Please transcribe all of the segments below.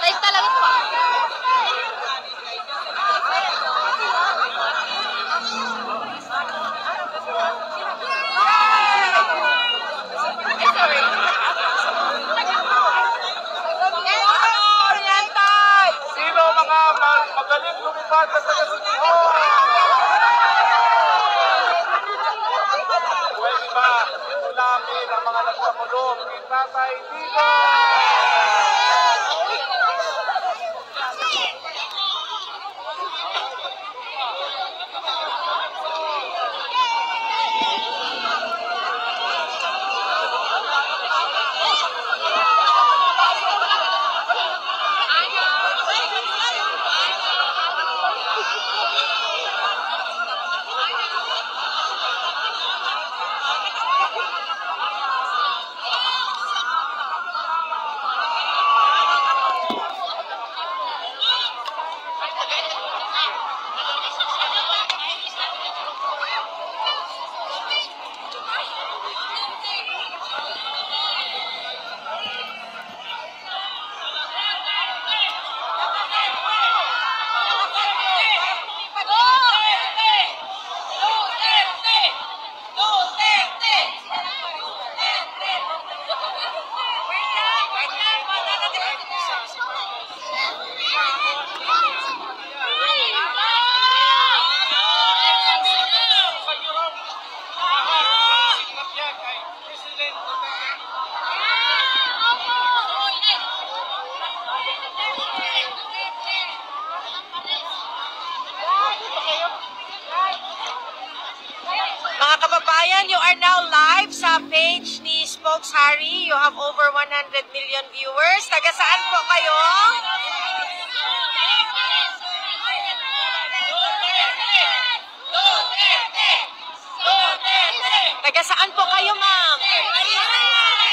Like talaga pa. Sino mga magaling lumipad sa taga-Sitihon? Pwede ba ulamin ang mga nagpakulong ni Tatay Digong? Mga kababayan, you are now live sa page ni Spokes Harry. You have over 100 million viewers. Taga saan po kayo? Taga saan po kayo, ma'am?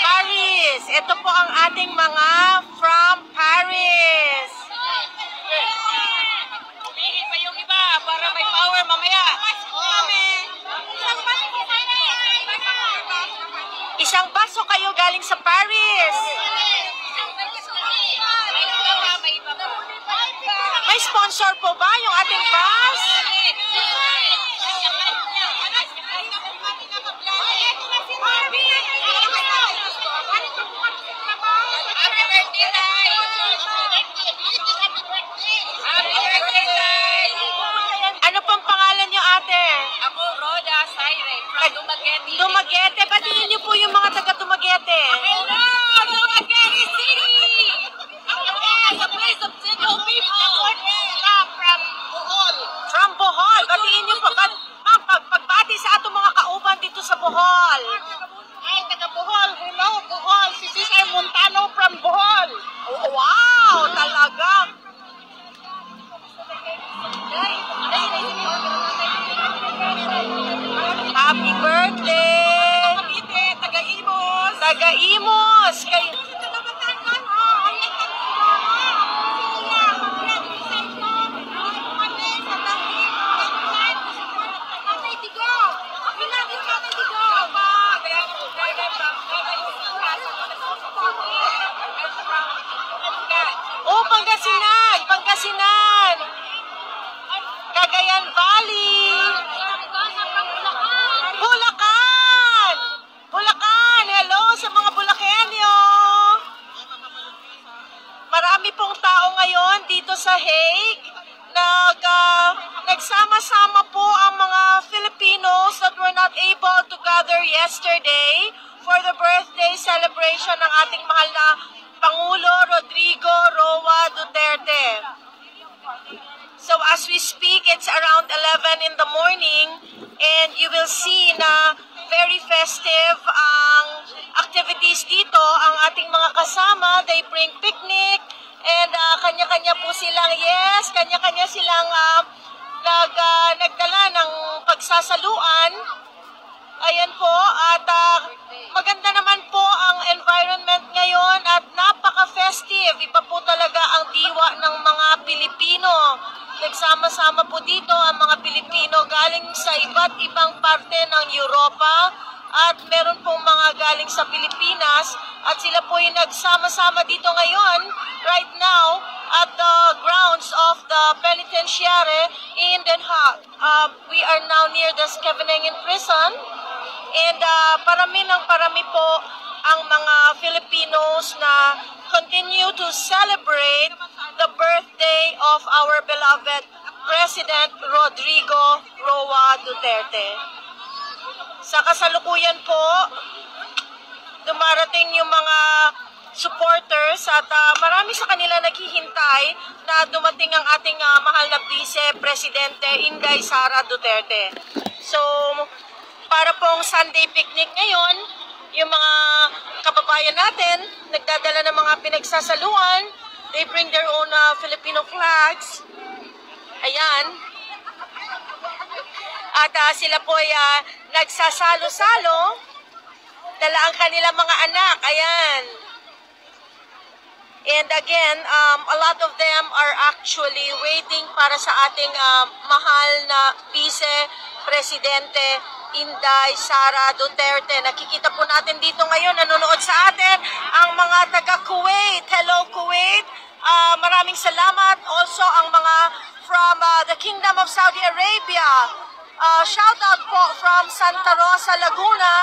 Paris. Ito po ang ating mga from Paris. Umihi pa yung iba para may power mamaya. Isang baso kayo galing sa Paris. May sponsor po ba yung ating bus? Ano pong pangalan niyo, ate? Ako, Roda Saire, from Dumaguete. Dumaguete. Batiin niyo po yung mga taga Dumaguete. Hello, Dumaguete City! The place of single people. From Bohol. From Bohol. Batiin niyo po. Ma'am, pagbati sa atong mga kauban dito sa Bohol. Ay, taga Bohol. Hello, Bohol. Si Cesar Montano from Bohol. Oh, wow! Talaga. Happy birthday! Taga-Imos. Taga-Imos! Kayo. Oh, Pangasinan! Pangasinan! Cagayan Valley! Bulacan! Bulacan! Hello sa mga Bulakenyo! Marami pong tao ngayon dito sa Hague. Nagsama-sama po ang mga Filipinos that were not able to gather yesterday for the birthday celebration ng ating mahal na Pangulo Rodrigo Roa Duterte. So as we speak, it's around 11 in the morning and you will see na very festive ang activities dito. Ang ating mga kasama, they bring picnic and kanya-kanya po silang, kanya-kanya silang nagdala ng pagsasaluan. Ayan po, at maganda naman po ang environment ngayon at napaka-festive festive. Iba po talaga ang diwa ng mga Pilipino. Nagsama-sama po dito ang mga Pilipino galing sa iba't ibang parte ng Europa at meron pong mga galing sa Pilipinas at sila po ay nagsama-sama dito ngayon, right now, at the grounds of the penitentiary in Den Haag. We are now near the Scheveningen prison and parami ng parami po ang mga Filipinos na continue to celebrate the birthday of our beloved President Rodrigo Roa Duterte. Sa kasalukuyan po, dumarating yung mga supporters at marami sa kanila naghihintay na dumating ang ating mahal na Vice Presidente Inday Sara Duterte. So, para pong Sunday picnic ngayon, yung mga kababayan natin, nagdadala ng mga pinagsasaluan. They bring their own Filipino flags. Ayan. At sila po ay nagsasalo-salo. Dala ang kanilang mga anak. Ayan. And again, a lot of them are actually waiting para sa ating mahal na Vice Presidente Inday Sara Duterte. Nakikita po natin dito ngayon, nanonood sa atin ang mga taga-Kuwait. Hello, Kuwait. Maraming salamat. Also, ang mga from the Kingdom of Saudi Arabia. Shout out po from Santa Rosa, Laguna.